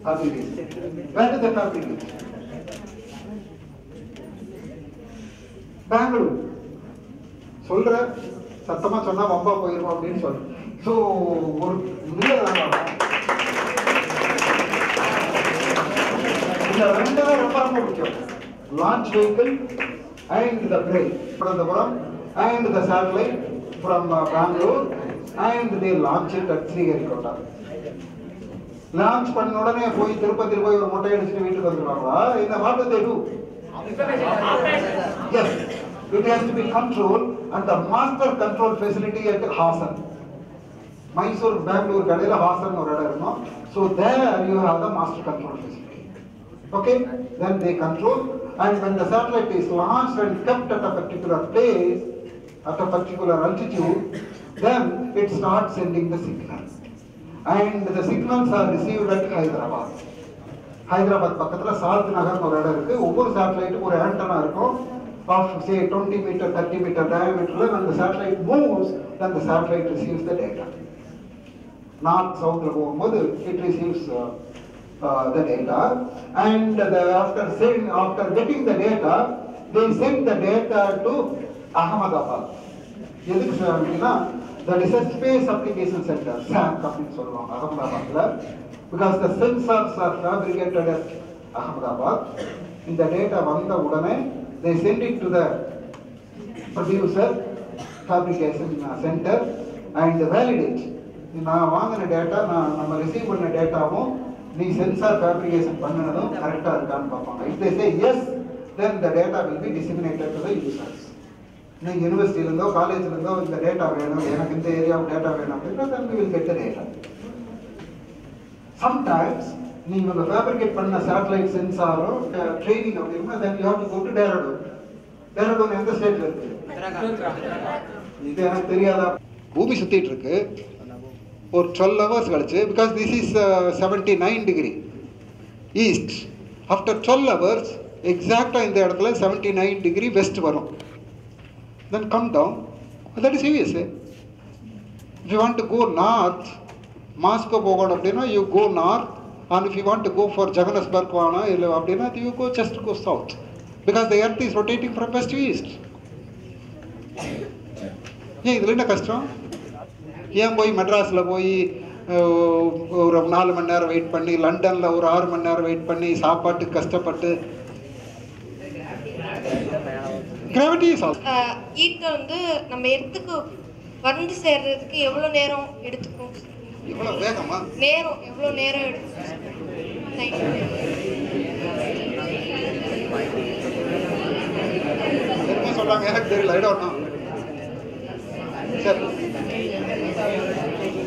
fabrication. Where is the fabrication? Bangalore. சொல்ற சத்தமா சொன்னா வம்பா போயிருவோம் அப்படின்னு சொல்ற. ஸோ ஒரு இந்த ரெண்டு தான் ரொம்ப ரொம்ப முக்கியம். Launch vehicle and the brain from the Puram and the satellite from Bangalore and they launch it at Sriharikota. Launch பண்ண உடனே போய் திருப்பதி போய் ஒரு மொட்டை அடிச்சுட்டு வீட்டுக்கு வந்துருவாங்களா? இந்த what do they do? Yes, it has to be controlled and the master control facility at Hassan. Mysore, Bangalore கடையில ஹாசன் ஒரு இடம் இருக்கும். So there you have the master control facility. Okay, then they control, and when the satellite is launched and kept at a particular place, at a particular altitude, then it starts sending the signals. And the signals are received at Hyderabad. Hyderabad பக்கத்துல சாத் நகர்னு ஒரு இடம் இருக்கு. ஒவ்வொரு சேட்டலைட்டுக்கும் ஒரு antenna இருக்கும் of say 20 meter 30 meter diameter. When the satellite moves, then the satellite receives the data. North south ல போகும்போது it receives the data, and after getting the data, they send the data to Ahmedabad. எதுக்கு அப்படின்னா that is a space application center, SAM அப்படின்னு சொல்லுவாங்க அகமதாபாத்ல, because the sensors are fabricated at Ahmedabad. இந்த data வந்த உடனே they send it to the producer fabrication center and validate. நான் வாங்கின data நம்ம ரிசீவ் பண்ண டேட்டாவும் நீ சென்சார் ஃபேப்ரிகேஷன் பண்ணனதும் கரெக்டா இருக்கான்னு பார்ப்பாங்க. If they say yes, then the data will be disseminated to the users. நீங்க யூனிவர்சிட்டில இருந்தோ காலேஜ்ல இருந்தோ இந்த டேட்டா வேணும், எனக்கு இந்த ஏரியாவுக்கு டேட்டா வேணும் அப்படின்னா then we will get the data. Sometimes நீங்க ஃபேப்ரிகேட் பண்ண சேட்டலைட் சென்சாரோ ட்ரைனிங் அப்படின்னா then you have to go to Dehradun. Dehradun எந்த ஸ்டேட்ல இருக்கு? இது எனக்கு தெரியாதா? பூமி சுத்திட்டு இருக்கு ஒரு 12 hours கழிச்சு, because this is 79 degree east. After 12 hours exactly இந்த இடத்துல 79 degree west வரும். Then come down. That is USA. If you want to go north, Moscow போகணும் அப்படின்னா you go north, and if you want to go for Johannesburg போகணும் இல்லை அப்படின்னா you go just go south, because the earth is rotating from west to east. ஏன் இதில் என்ன கஷ்டம்? ஏன் போய் மெட்ராஸில் போய் ஒரு 4 மணி நேரம் வெயிட் பண்ணி, லண்டனில் ஒரு 6 மணி நேரம் வெயிட் பண்ணி, சாப்பாட்டுக்கு கஷ்டப்பட்டு? கிராவிட்டி ஈர்க்க வந்து நம்ம எர்த்துக்கு வந்து சேர்றதுக்கு எவ்வளோ நேரம் எடுத்துக்கும்? எவ்வளோ வேகமா? நேரம் எவ்வளோ நேரம் எடுத்துக்கும்? என்ன சொல்கிறாங்க எனக்கு தெரியல. I don't know. சரி,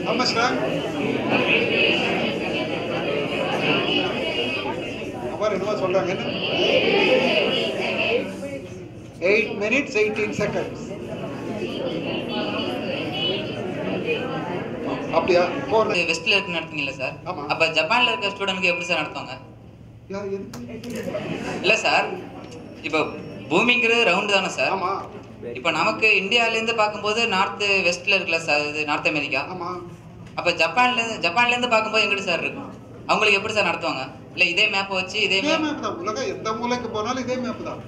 how much time? அவர் என்ன சொல்றாங்க? 8 minutes 18 seconds. அப்படியா? வெஸ்ட்ல இருக்கு நடத்துங்கல்ல சார்? அப்ப ஜப்பான்ல இருக்க ஸ்டூடெண்ட்க்கு எப்படி சார் நடத்துவாங்க? இல்ல சார், இப்போ பூமிங்கிறது ரவுண்ட் தானே சார்? ஆமா. இப்போ நமக்கு இந்தியாவிலேருந்து பார்க்கும்போது நார்த் வெஸ்ட்ல இருக்குல்ல சார், இது நார்த் அமெரிக்கா. ஆமாம். அப்போ ஜப்பான்லேருந்து பார்க்கும்போது எங்கிட்ட சார் இருக்கும்? அவங்களுக்கு எப்படி சார் நடத்துவாங்க? இல்லை இதே மேப்பை வச்சு இதே மேப் தான், உலகம் எந்த மூலைக்கு போனாலும் இதே மேப் தான்.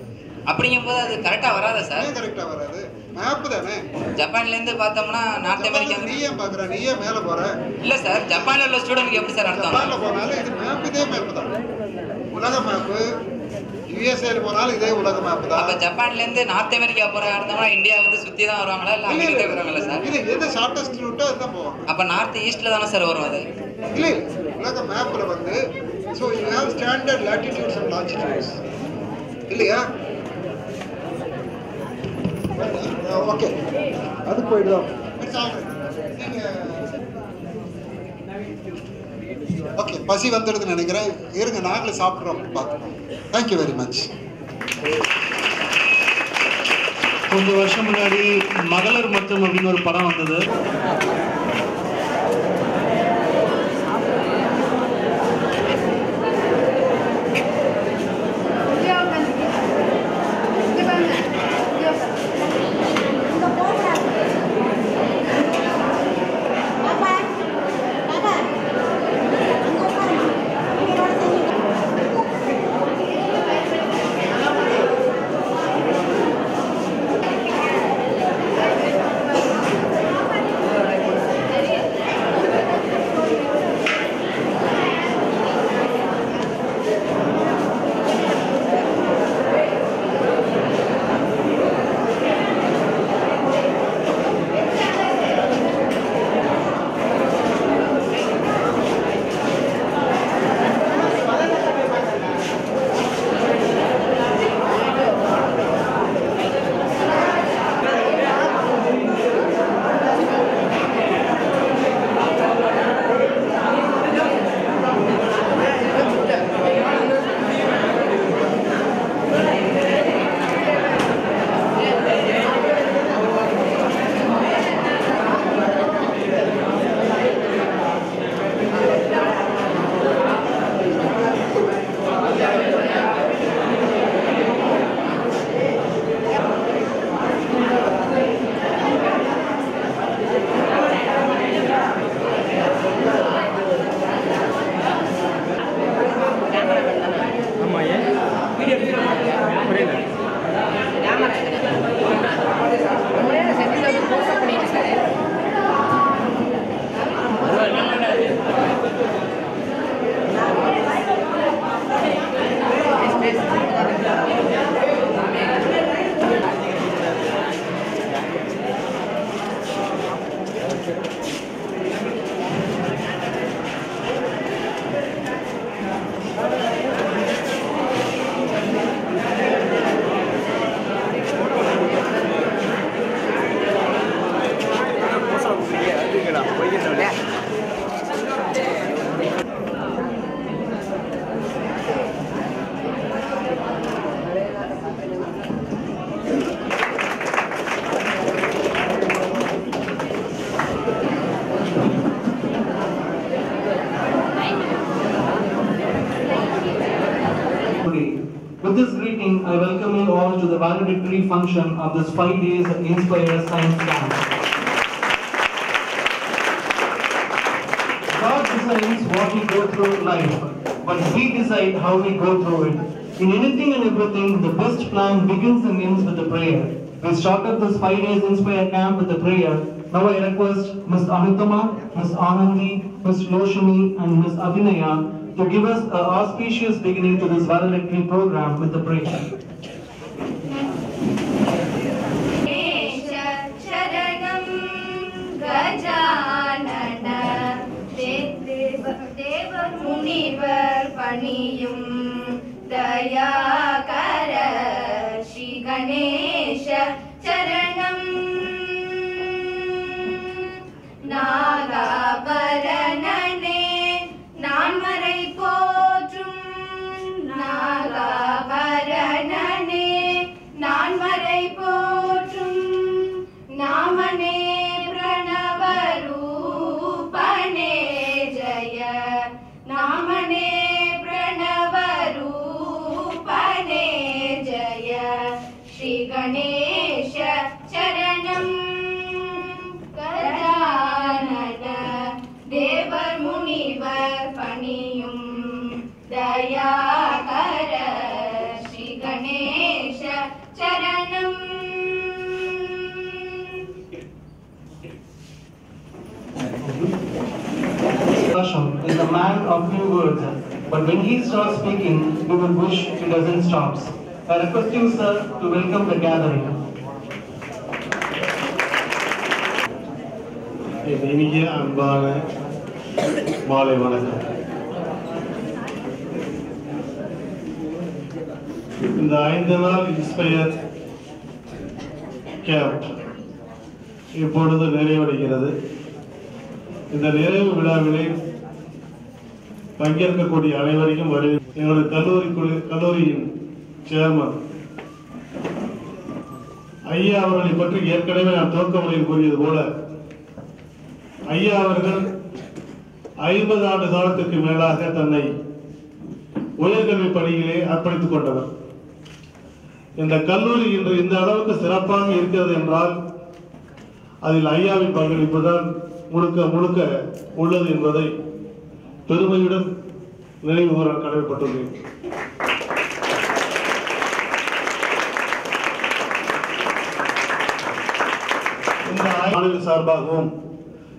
அப்படிங்கும்போது அது கரெக்டாக வராதா சார்? கரெக்டாக வராது, மேப் தானே. ஜப்பான்லேருந்து பார்த்தோம்னா நார்த் அமெரிக்கா நீயே பார்க்குற, நீயே மேலே போகிற. இல்லை சார், ஜப்பானில் உள்ள ஸ்டூடெண்ட்க்கு எப்படி சார் நடத்துவாங்க? ஜப்பானில் போனாலும் இது மேப், இதே மேப் தான், உலக மேப்பு. யுஎஸ்ஏல போனாலும் இதே உலக மேப் தான். அப்ப ஜப்பான்ல இருந்து நார்த் அமெரிக்கா போறா இருந்தோம்னா இந்தியா வந்து சுத்தி தான் வருவாங்களா இல்ல அமெரிக்கா வருவாங்களா சார்? இல்ல, எது ஷார்ட்டஸ்ட் ரூட்டோ அதுதான் போவாங்க. அப்ப நார்த் ஈஸ்ட்ல தானே சார் வரும் அது? இல்ல, உலக மேப்ல வந்து so you have standard latitudes and longitudes இல்லையா? ஓகே, அது போயிடுவோம். ஓகே, பசி வந்துடுதுன்னு நினைக்கிறேன். இருங்க, நாங்களும் சாப்பிட்றோம், பார்க்குறோம். Thank you very much. கொஞ்சம் வருஷம் முன்னாடி மகளிர் மட்டும் அப்படின்னு ஒரு படம் வந்தது. the valedictory function of this 5 days Inspire Science Camp. God decides what we go through in life, but we decide how we go through it. In anything and everything, the best plan begins and ends with a prayer. We started this 5 days Inspire Camp with a prayer. Now I request Ms. Anutama, Ms. Anandi, Ms. Yoshimi and Ms. Abhinaya to give us an auspicious beginning to this valedictory program with a prayer. Dayakara Shri Ganesha Charanam Nagaparanane Nanmarai Potrum Nagaparanane Nanmarai Potrum Namane Pranavarupane Jaya Namane Shri Ganesha Charanam Gajanana Devar Munivar Paniyum Dayakara Shri Ganesha Charanam. Prasham is a man of few words, but when he starts speaking, we will wish he doesn't stop. I request you, sir, to welcome the gathering. இனிய அன்பான மாலை வணக்கம். இந்த 5 நாள் inspire camp இப்பொழுது நிறைவடைகிறது. இந்த நிறைவு விழாவிலே பங்கேற்கக்கூடிய அனைவரையும் எங்களுடைய கல்லூரியின் சேர்மன் ஐயா அவர்களை பற்றி ஏற்கனவே நான் துவக்க உரையில் கூறியது போல, ஐயா அவர்கள் 50 ஆண்டு காலத்திற்கு மேலாக தன்னை உயர்கல்வி பணியிலே அர்ப்பணித்துக் கொண்டவர். இந்த கல்லூரி இன்று இந்த அளவுக்கு சிறப்பாக இருக்கிறது என்றால் அதில் ஐயாவின் பங்களிப்பு தான் முழுக்க முழுக்க உள்ளது என்பதை பெருமையுடன் நினைவு கூற கடமைப்பட்டுள்ளேன். இந்த மாநில சார்பாகவும்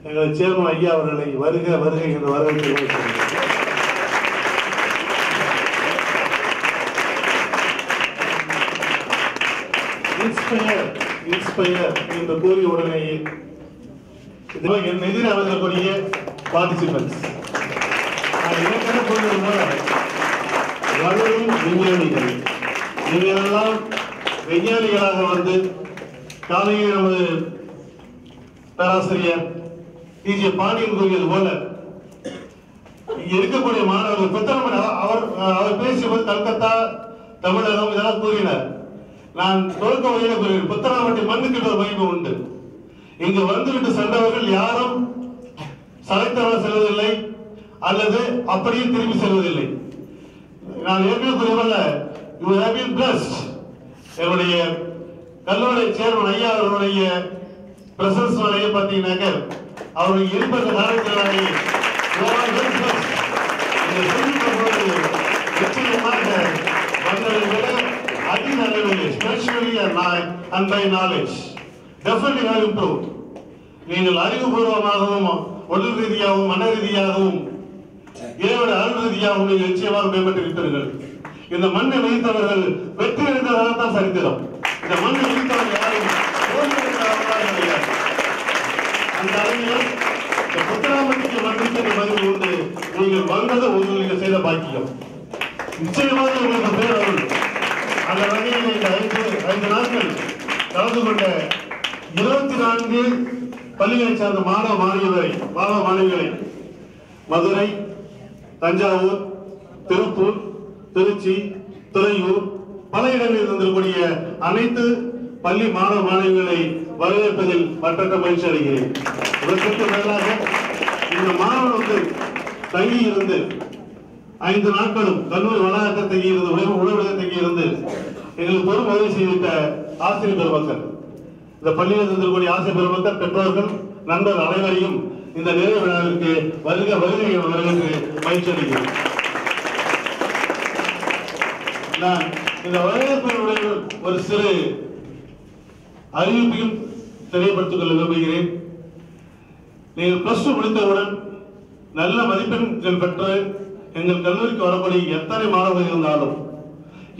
எங்கள் சேர்மன் ஐயா அவர்களை வருக வருக என்ற வரவேற்பை இன்ஸ்பயர் என்று கூறிய உடனேயே என் எதிர அமர்ந்தக்கூடிய பார்ட்டிசிபென்ட்ஸ் ஏற்கனவே கூறியது போல வளரும் விஞ்ஞானிகள், நீங்களெல்லாம் விஞ்ஞானிகளாக வந்து காலையில் நமது பேராசிரியர் டிஜே பாண்டியன் கூறியது போல இங்க இருக்கக்கூடிய மாணவர்கள் புத்தகம் அவர் பேசியபோது கல்கத்தா தமிழகம் இதெல்லாம் கூறினார். நான் துவக்க வகையில கூறினேன், புத்தராமட்டி மண்ணுக்கு ஒரு மகிமை உண்டு. இங்கு வந்துவிட்டு சென்றவர்கள் யாரும் சளைத்தவர செல்வதில்லை அல்லது அப்படியே திரும்பி செல்வதில்லை. நான் ஏற்கனவே கூறியவல்ல, யூ ஹேவ் பீன் பிளஸ்ட். என்னுடைய கல்லூரி சேர்மன் ஐயா அவர்களுடைய பிரசன்ஸ் வரைய பார்த்தீங்கன்னாக்க அவருடைய இருப்பது காரணத்தினாலே நிச்சயமாக வந்ததை விட அதிக அளவில் specially and by knowledge definitely have improved. நீங்கள் அறிவுபூர்வமாகவும் உடல் ரீதியாகவும் மன ரீதியாகவும் இறைவனுடைய அருள் ரீதியாகவும் நீங்கள் நிச்சயமாக மேம்பட்டிருப்பீர்கள். இந்த மண்ணை வைத்தவர்கள் வெற்றி அடைந்ததாக தான் சரித்திரம். இந்த மண்ணை வைத்தவர்கள் யாரும் கிடையாது. அந்த அளவில் புத்தராமட்டிக்கு மண்ணுக்கு மதிப்பு உண்டு. நீங்கள் வந்தது உங்களுக்கு செய்த பாக்கியம். நிச்சயமாக உங்களுக்கு பேர் அருள். அந்த வகையில் இந்த 5 நாட்கள் கலந்து கொண்ட 24 பள்ளிகளை சார்ந்த மாணவ மாணவிகளை மதுரை, தஞ்சாவூர், திருப்பூர், திருச்சி, துறையூர் பல இடங்களில் இருந்திருக்கூடிய அனைத்து பள்ளி மாணவ மாணவிகளை வரவேற்பதில் மற்றற்ற மகிழ்ச்சி அடைகிறேன். இதற்கு மேலாக இந்த மாணவன் வந்து தங்கி இருந்து 5 நாட்களும் கல்லூரி வளாகத்தை தங்கி இருந்து உணவிடத்தை தங்கி இருந்து எங்களுக்கு பெரும் உதவி செய்திருக்க ஆசிரியர் பெருமக்கள், இந்த பள்ளியில் இருந்திருக்கக்கூடிய ஆசிரியர் பெருமக்கள், பெற்றோர்கள், நண்பர்கள் அனைவரையும் இந்த நிறைவு விழாவிற்கு வருகை மகிழ்ச்சி அளிக்கிறேன். நான் இந்த வரவேற்புடைய ஒரு சிறு அறிவிப்பையும் தெரியப்படுத்திக் கொள்ள விரும்புகிறேன். நீங்கள் +2 முடித்தவுடன் நல்ல மதிப்பெண்கள் பெற்று எங்கள் கல்லூரிக்கு வரக்கூடிய எத்தனை மாணவர்கள் இருந்தாலும்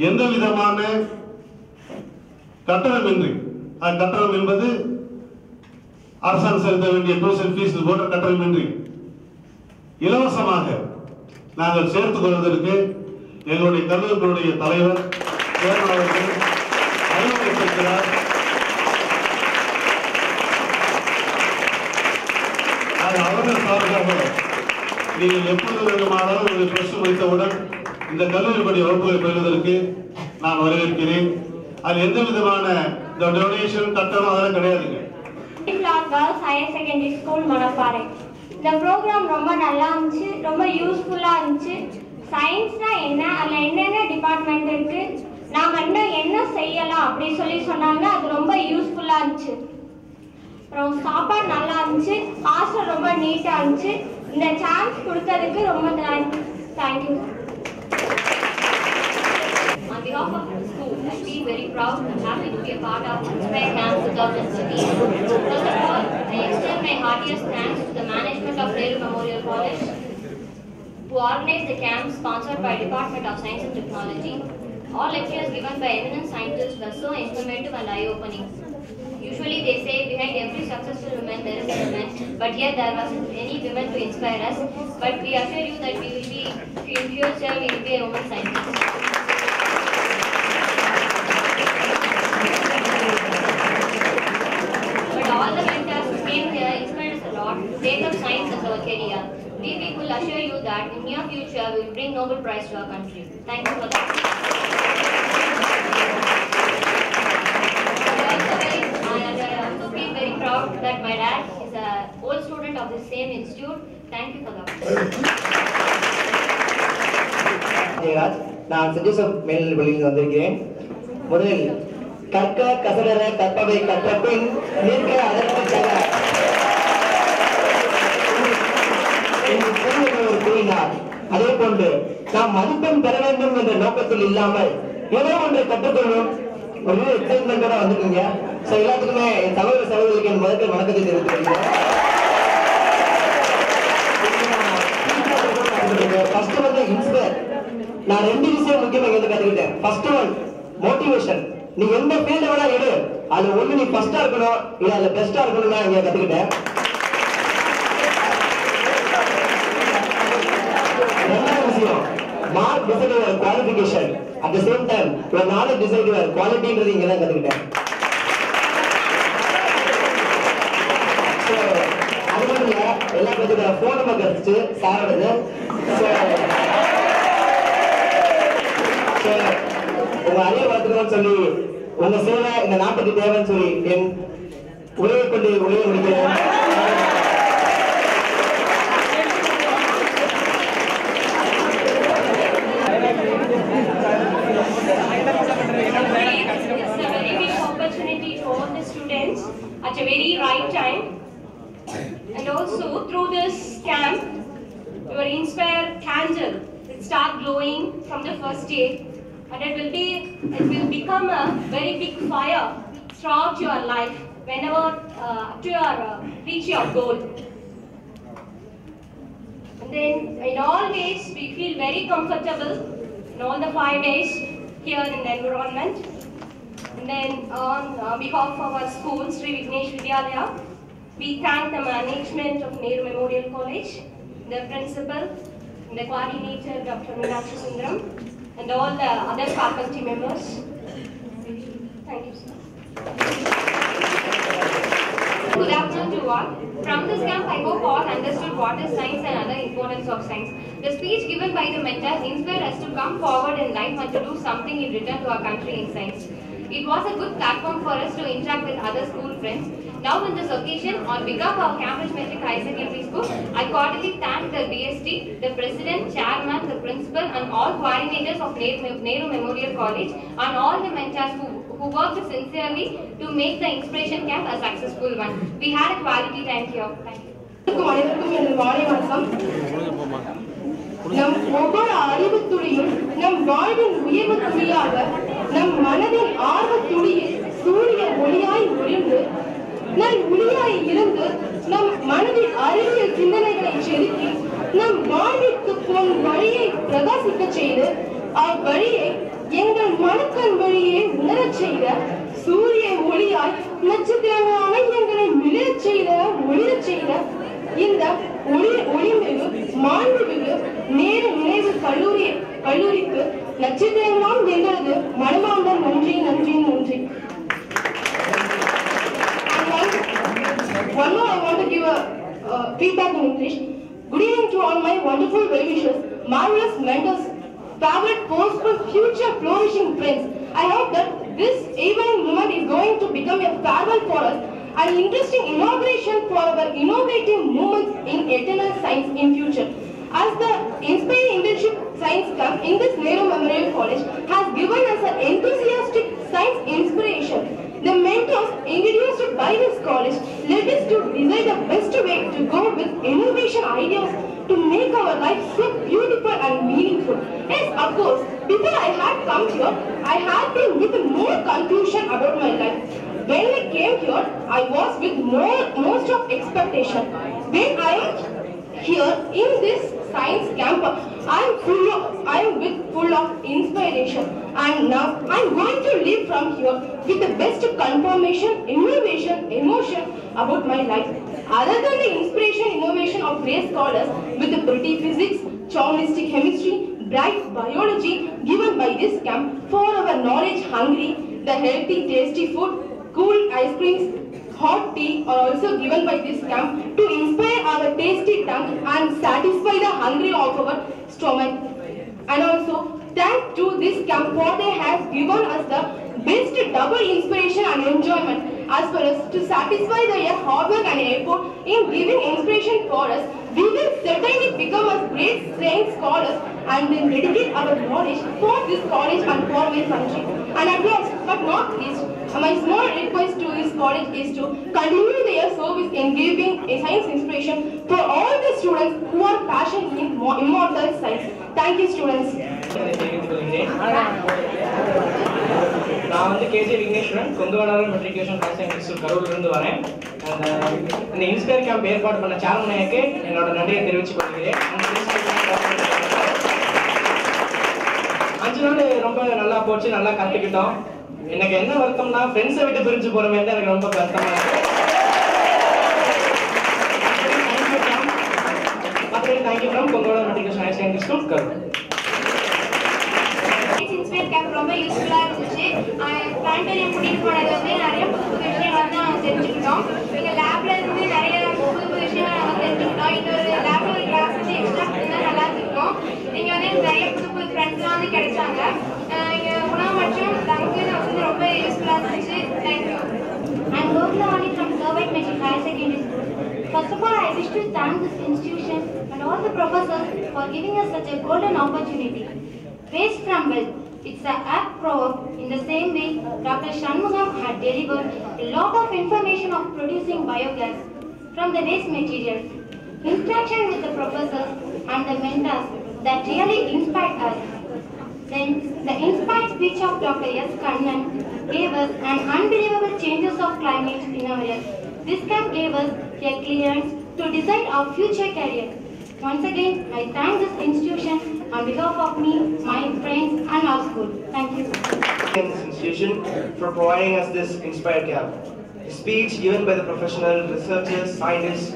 எந்த விதமான கட்டணமின்றி, கட்டணம் என்பது அரசாங்கம் செலுத்த வேண்டிய டியூஷன் ஃபீஸ் போன்ற கட்டணமின்றி இலவசமாக நாங்கள் சேர்த்துக் கொள்வதற்கு எங்களுடைய கல்லூரிகளுடைய தலைவர் அவர்கள் அறிவுறுத்திருக்கிறார். அவர்கள் சார்பாக நீங்கள் எப்பொழுது வேண்டுமானாலும் உங்கள் +2 முடித்தவுடன் இந்த கல்லூரி படி வகுப்புகளை பெறுவதற்கு நான் வரவேற்கிறேன். அது எந்த விதமான டொனேஷன் கட்டணம் அதெல்லாம் கிடையாதுங்க. Girls higher secondary school Manapparai. இந்த ப்ரோக்ராம் ரொம்ப நல்லா இருந்துச்சு, ரொம்ப யூஸ்ஃபுல்லா இருந்துச்சு. சயின்ஸ்னா என்ன, அதில் என்னென்ன டிபார்ட்மெண்ட் இருக்கு, நாம் இன்னும் என்ன செய்யலாம் அப்படி சொன்னாங்க. அது ரொம்ப யூஸ்ஃபுல்லா இருந்துச்சு. அப்புறம் சாப்பாடு நல்லா இருந்துச்சு, ஹாஸ்டல் ரொம்ப நீட்டா இருந்துச்சு. இந்த சான்ஸ் கொடுத்ததுக்கு ரொம்ப thank you. On behalf of the school, I feel very proud and happy to be a part of Inspire Camp 2016. First of all, I extend my heartiest thanks to the management of Nehru Memorial College who organized the camp sponsored by Department of Science and Technology. All lectures given by eminent scientists were so informative and eye-opening. Usually they say behind every successful woman there is a woman, but yet there wasn't any women to inspire us. But we assure you that we will be, in future, we will be a woman scientist. But all the mentors who came here inspired us a lot to take up science as our career. We people assure you that in near future we will bring Nobel Prize to our country. Thank you for that. I also feel very proud that my dad is an old student of the same institute. Thank you for that. நான் send Joseph மேல்நிலைப் பள்ளியில் வந்திருக்கிறேன். முதலில் கற்க கசடர கற்பவை கற்ற பின் நிற்க அதற்கு கூறினார். அதே போன்று நாம் மதிப்பெண் பெற வேண்டும் என்ற நோக்கத்தில் இல்லாமல் ஏதோ ஒன்றை கற்றுக்கொள்ளும் ஒரு எக்ஸைட்மெண்டோட வந்துருக்கீங்க. ஸோ எல்லாத்துக்குமே என் சகோதர சகோதரிக்கு என் முதற்கண் வணக்கத்தை தெரிவித்துக்கிறேன். ஃபர்ஸ்ட் வந்து இன்ஸ்பயர். நான் 2 விஷயம் முக்கியமா இங்க கத்துக்கிட்டேன். First one motivation. நீ எந்த ஃபீல்ட வேணா எடு, அது ஒண்ணு நீ ஃபர்ஸ்டா இருக்கணும், இல்ல அதுல பெஸ்டா இருக்கணும் நான் இங்க கத்துக்கிட்டேன். ரெண்டாவது விஷயம் mark decide your qualification, at the same time your knowledge decide your குவாலிட்டின்றது இங்க தான் கத்துக்கிட்டேன். அது மட்டும் இல்ல, எல்லா பேருக்கு ஃபோன் நம்பர் கிடைச்சு சாரோடது. உங்க அறிவை வளர்த்துக்கணும்னு சொல்லி, உங்க சேவை இந்த நாட்டுக்கு தேவைன்னு சொல்லி என் உழைவை கொண்டு உழைவை முடிக்கிறேன். At a very right time, and also through this camp your inspire candle will start glowing from the first day, and it will become a very big fire throughout your life whenever to your reach your goal. And then in all ways we feel very comfortable in all the 5 days here in the environment. And then on behalf of our school, Sri Vignesh Vidyalaya, we thank the management of Nehru Memorial College, the principal, and the coordinator, Dr. Meenakshi Sundaram, and all the other faculty members. Thank you, sir. Good afternoon to all. From this camp, I hope all understood what is science and other importance of science. The speech given by the mentors inspired us to come forward in life and to do something in return to our country in science. It was a good platform for us to interact with other school friends. Now on this occasion, on behalf of Cambridge Metric High Secondary School, I cordially thank the DST, the President, Chairman, the Principal and all coordinators of Nehru Memorial College and all the mentors who worked sincerely to make the Inspiration Camp a successful one. We had a quality time here. Thank you. அனைவருக்கும் எனது மாலை வணக்கம். நம் ஒவ்வொரு அறிவு துளியும் நம் வாழ்வின் உயர்வு துளியாக, நம் மனதின் ஆர்வ துளியில் சூரிய ஒளியாய் ஒளிர்ந்து நம் ஒளியாய் இருந்து நம் மனதில் அறிவியல் சிந்தனைகளை செலுத்தி நம் வாழ்விற்கு பொன் வழியை பிரகாசிக்க செய்து அவ்வழியை எங்கள் மனக்கண் வழியை உணரச் செய்த சூரிய ஒளியாய் நட்சத்திரங்களான எங்களை மிளச் செய்த ஒளிரச் செய்த இந்த ஒளிமிகு மாண்புமிகு நேரு நினைவு கல்லூரிக்கு நட்சத்திரங்களாம் எங்களது மனமார்ந்த நன்றி நன்றி நன்றி. One more, I want to give a feedback in English. Good evening to all my wonderful well-wishers, marvelous mentors, favorite posts for future flourishing friends. I hope that this evening moment is going to become a farewell for us, an interesting inauguration for our innovative movements in eternal science in future. As the Inspiring Internship Science Camp in this Nehru Memorial College has given us an enthusiastic science inspiration, the mentors introduced by this college led us to decide the best way to go with innovation ideas to make our life so beautiful and meaningful. Yes, of course, before I had come here, I had been with more confusion about my life. When I came here, I was with most of expectation. When I am here in this science camp, I am full of inspiration, and now I am going to live from here with the best confirmation, innovation, emotion about my life. Other than the inspiration, innovation of great scholars with the pretty physics, charmistic chemistry, bright biology given by this camp for our knowledge hungry, the healthy, tasty food, cool ice creams, hot tea are also given by this camp to inspire our tasty tongue and satisfy the hunger of our stomach. And also, thanks to this camp for they have given us the best double inspiration and enjoyment as well as to satisfy their hard work and effort in giving inspiration for us. We will certainly become a great science scholars and then dedicate our knowledge for this college and for my country. And at last, but not least, my small request to this college is to continue their service in giving a science inspiration for all the students who are passionate in immortal science. Thank you, students. நான் வந்து KJ Vigneshwaran, Konguvadalar matriculation higher secondary institute கரூர்லேருந்து வரேன். இந்த inspire camp ஏற்பாடு பண்ண சேர்மனுக்கு என்னோட நன்றியை தெரிவித்துக் கொள்கிறேன். 5 நாள் ரொம்ப நல்லா போச்சு, நல்லா கற்றுக்கிட்டோம். எனக்கு என்ன வருத்தம்னா ஃப்ரெண்ட்ஸை விட்டு பிரிஞ்சு போகிற மாதிரி தான் எனக்கு ரொம்ப வருத்தமாக இருக்குது. Thank you from Konguvadalar matriculation higher secondary institute Karur. Camp ரொம்ப யூஸ்ஃபுல்லாக இருந்துச்சு. பிளானட்டோரியம் கூட்டிகிட்டு போனது வந்து நிறைய புது புது விஷயங்கள் தான் தெரிஞ்சுக்கிட்டோம். எங்கள் லேப்ல இருந்து நிறைய புது புது விஷயங்கள் நாங்கள் தெரிஞ்சுக்கிட்டோம். இன்னொரு லேப்ல ஒரு கிளாஸ் வந்து எக்ஸ்ட்ரா இருந்தால் நல்லா இருக்கும். இங்கே வந்து நிறைய புது புது ஃப்ரெண்ட்ஸ்லாம் வந்து கிடைச்சாங்க. இங்கே உணவு மற்றும் தங்கு வந்து ரொம்ப யூஸ்ஃபுல்லாக இருந்துச்சு. Thank you. I'm Gopalawani from Servite Metric Higher Secondary School. First of all, I wish to thank this institution and all the professors for giving us such a golden opportunity. Waste from wealth. It's an apt proverb. In the same way, Dr. Shanmugam had delivered a lot of information of producing biogas from the waste materials. Interaction with the professors and the mentors that really inspired us. Then, the inspired speech of Dr. S. Kannan gave us an unbelievable changes of climate in our earth. This camp gave us a clearance to decide our future career. Once again, I thank this institution on behalf of me, my friends and our school. Thank you. This institution for providing us this inspired camp. The speech given by the professional researchers, scientists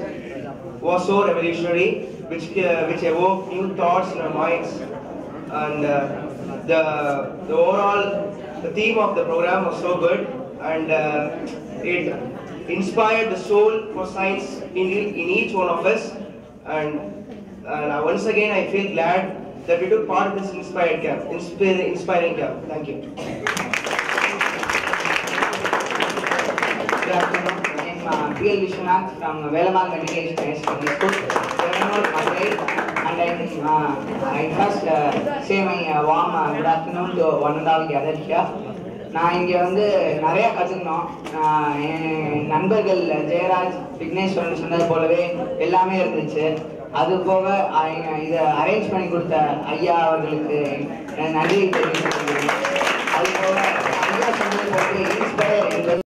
was so revolutionary, which evoked new thoughts in our minds, and the overall theme of the program was so good, and it inspired the soul for science in each one of us, and once again I feel glad that we took part in this inspiring camp. Thank you. Good afternoon. My name P.L. Vishwanath from Velamal Meditation High Secondary School, Velammal, Madurai, and I first say my warm good afternoon to one and all gathered here. நான் இங்கே வந்து நிறையா கற்றுக்கணும். என் நண்பர்கள் ஜெயராஜ், விக்னேஸ்வரன் சொன்னது போலவே எல்லாமே இருந்துச்சு. அது போக இதை அரேஞ்ச் பண்ணி கொடுத்த ஐயா அவர்களுக்கு நன்றி தெரிவித்துக் கொள்கிறேன். அது போக ஐயா சொன்னது போல இன்ஸ்பயர் என்பது